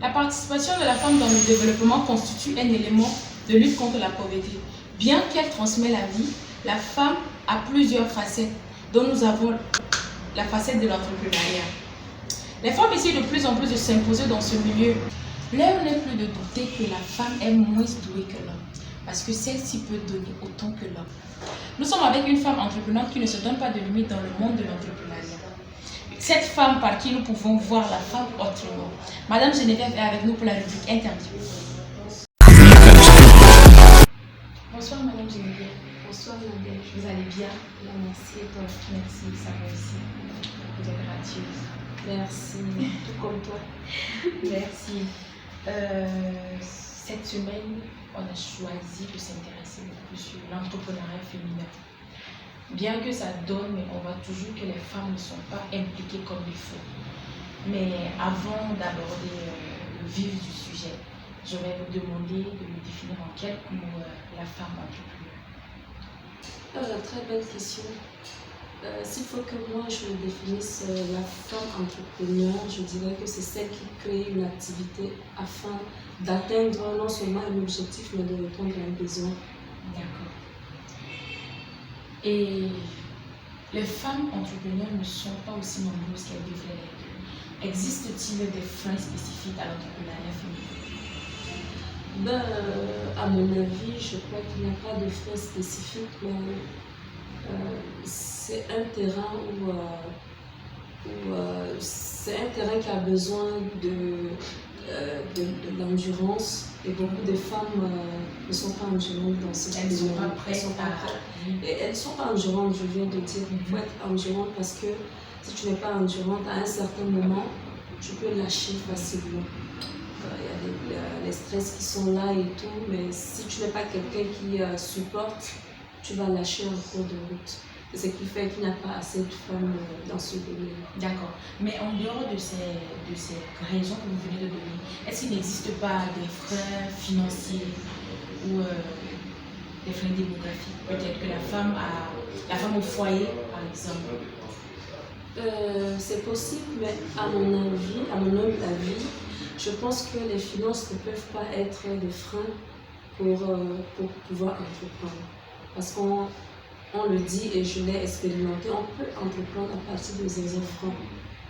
La participation de la femme dans le développement constitue un élément de lutte contre la pauvreté. Bien qu'elle transmet la vie, la femme a plusieurs facettes, dont nous avons la facette de l'entrepreneuriat. Les femmes essaient de plus en plus de s'imposer dans ce milieu. L'heure n'est plus de douter que la femme est moins douée que l'homme, parce que celle-ci peut donner autant que l'homme. Nous sommes avec une femme entreprenante qui ne se donne pas de limite dans le monde de l'entrepreneuriat. Cette femme par qui nous pouvons voir la femme autrement. Madame Geneviève est avec nous pour la rubrique interview. Bonsoir Madame Geneviève. Bonsoir Nadège. Vous allez bien? Bien, merci et toi? Merci, ça va aussi. Vous êtes gracieuse. Merci, tout comme toi. Merci. Cette semaine, on a choisi de s'intéresser beaucoup sur l'entrepreneuriat féminin. Bien que ça donne, mais on voit toujours que les femmes ne sont pas impliquées comme il faut. Mais avant d'aborder le vif du sujet, je vais vous demander de me définir en quelques mots la femme entrepreneur. Très belle question. S'il faut que moi je définisse la femme entrepreneur, je dirais que c'est celle qui crée une activité afin d'atteindre non seulement un objectif, mais de répondre à un besoin. D'accord. Et les femmes entrepreneurs ne sont pas aussi nombreuses qu'elles devraient l'être. Existe-t-il des freins spécifiques à l'entrepreneuriat féminin? À mon avis, je crois qu'il n'y a pas de frein spécifique, mais c'est un terrain c'est un terrain qui a besoin de l'endurance, et beaucoup de femmes ne sont pas endurantes dans ce Elles ne sont pas prêtes et elles ne sont pas endurantes, je viens de dire. Il faut être endurante parce que si tu n'es pas endurante, à un certain moment, tu peux lâcher facilement. Il y a les stress qui sont là et tout, mais si tu n'es pas quelqu'un qui supporte, tu vas lâcher en cours de route. C'est ce qui fait qu'il n'y a pas assez de femmes dans ce domaine. D'accord. Mais en dehors de ces raisons que vous venez de donner, est-ce qu'il n'existe pas des freins financiers ou des freins démographiques? Peut-être que la femme au foyer, par exemple. C'est possible, mais à mon humble avis, je pense que les finances ne peuvent pas être des freins pour pouvoir entreprendre. Parce qu'on le dit et je l'ai expérimenté, on peut entreprendre à partir de 0 francs.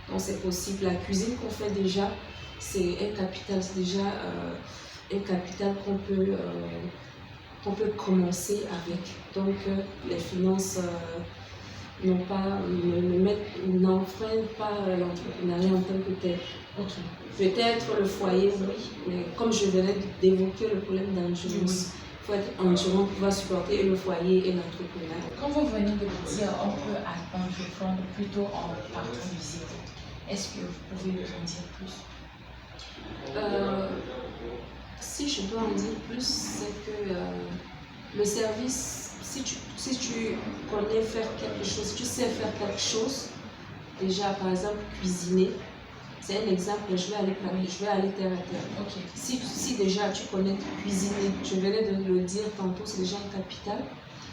Donc c'est possible. La cuisine qu'on fait déjà, c'est un capital, c'est déjà un capital qu'on peut commencer avec. Donc les finances n'enfreignent pas l'entrepreneuriat en tant que tel. Ok. Peut-être le foyer, oui, mais comme je venais d'évoquer le problème d'endurance, il faut être endurant pour pouvoir supporter le foyer et l'entrepreneuriat. Quand vous venez de le dire, on peut entreprendre plutôt en partant du zéro. Est-ce que vous pouvez nous en dire plus? Si je dois en dire plus, c'est que le service, si tu connais faire quelque chose, si tu sais faire quelque chose, déjà par exemple cuisiner, c'est un exemple, je vais aller terre à terre. Okay. Si déjà tu connais cuisiner, je venais de le dire tantôt, c'est déjà un capital,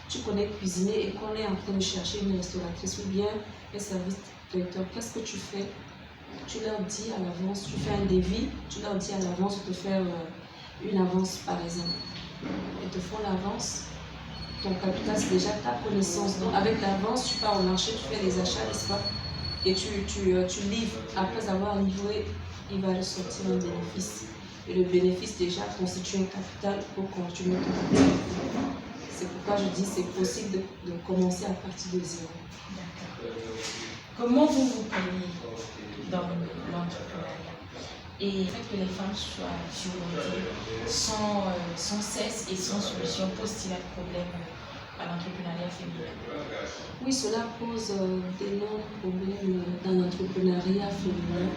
tu connais cuisiner et qu'on est en train de chercher une restauratrice ou bien un service traiteur, qu'est-ce que tu fais? Tu leur dis à l'avance, tu fais un devis, tu leur dis à l'avance de te faire une avance par exemple. Ils te font l'avance, ton capital c'est déjà ta connaissance. Donc avec l'avance, tu pars au marché, tu fais les achats, n'est-ce pas? Et tu livres. Après avoir livré, il va ressortir un bénéfice. Et le bénéfice déjà constitue un capital pour continuer ton activité. C'est pourquoi je dis que c'est possible de commencer à partir de zéro. D'accord. Comment vous vous prenez dans l'entrepreneuriat? Et le fait que les femmes soient violentées sans cesse et sans solution pose-t-il un problème à l'entrepreneuriat féminin? Oui, cela pose d'énormes problèmes dans l'entrepreneuriat féminin.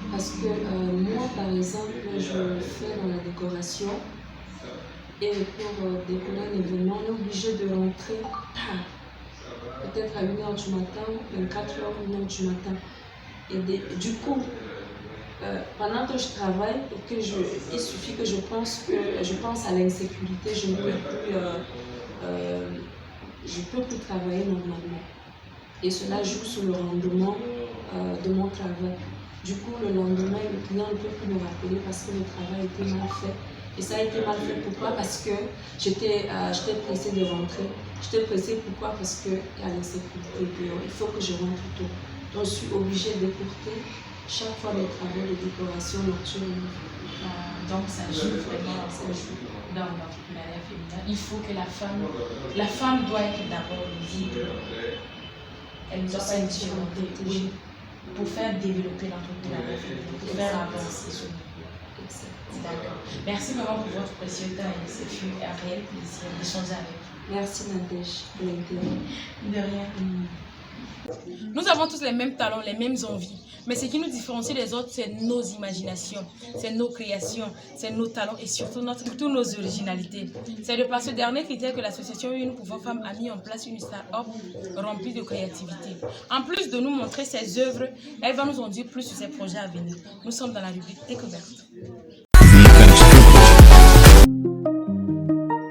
Parce que moi, par exemple, je fais dans la décoration. Et pour décorer un événement, on est obligé de rentrer peut-être à 1h du matin, 24h, 1h du matin. Et du coup, pendant que je travaille, il suffit que je pense à l'insécurité, je peux plus travailler normalement. Et cela joue sur le rendement de mon travail. Du coup, le lendemain, le client ne peut plus me rappeler parce que le travail était mal fait. Et ça a été mal fait. Pourquoi? Parce que j'étais pressée de rentrer. J'étais pressée pourquoi? Parce qu'il y a l'insécurité dehors. Il faut que je rentre tôt. Donc, je suis obligée d'écourter chaque fois mes travaux de décoration nocturne. Donc ça joue vraiment, ça joue dans l'entrepreneuriat féminin. Il faut que la femme doit être d'abord visible. Elle doit pas être gérantée, oui, pour faire développer l'entrepreneuriat féminin, pour faire avancer ce mouvement. D'accord. Merci vraiment pour votre précieux temps et ce fut un réel plaisir d'échanger avec vous. Merci Nadège pour l'intérêt. De rien. Nous avons tous les mêmes talents, les mêmes envies. Mais ce qui nous différencie des autres, c'est nos imaginations, c'est nos créations, c'est nos talents et surtout toutes nos originalités. C'est de par ce dernier critère que l'association Une Pouvant Femmes a mis en place une start-up remplie de créativité. En plus de nous montrer ses œuvres, elle va nous en dire plus sur ses projets à venir. Nous sommes dans la rubrique Découverte.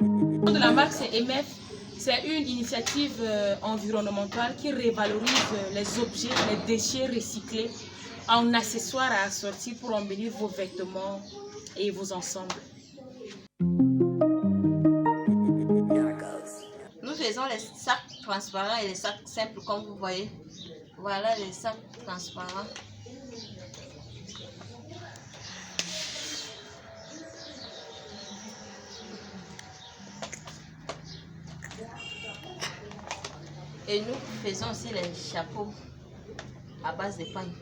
Le nom de la marque, c'est MF. C'est une initiative environnementale qui révalorise les objets, les déchets recyclés en accessoires à assortir pour embellir vos vêtements et vos ensembles. Nous faisons les sacs transparents et les sacs simples comme vous voyez. Voilà les sacs transparents. Et nous faisons aussi les chapeaux à base de paille.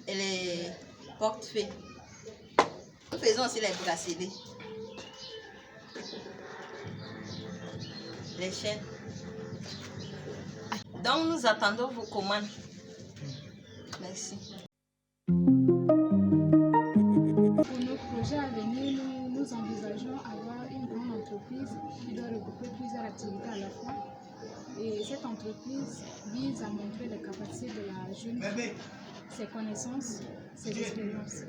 Et les porte-feuilles. Nous faisons aussi les bracelets. Les chaînes. Donc nous attendons vos commandes. Merci. Pour nos projets à venir, nous envisageons avoir une grande entreprise qui doit regrouper plusieurs activités à la fois. Et cette entreprise vise à montrer les capacités de la jeune fille, ses connaissances, ses expériences.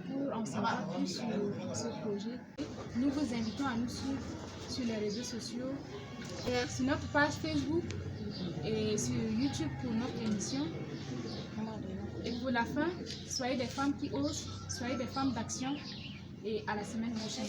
Pour en savoir plus sur ce projet, nous vous invitons à nous suivre sur les réseaux sociaux, sur notre page Facebook et sur YouTube pour notre émission. Et pour la fin, soyez des femmes qui osent, soyez des femmes d'action et à la semaine prochaine.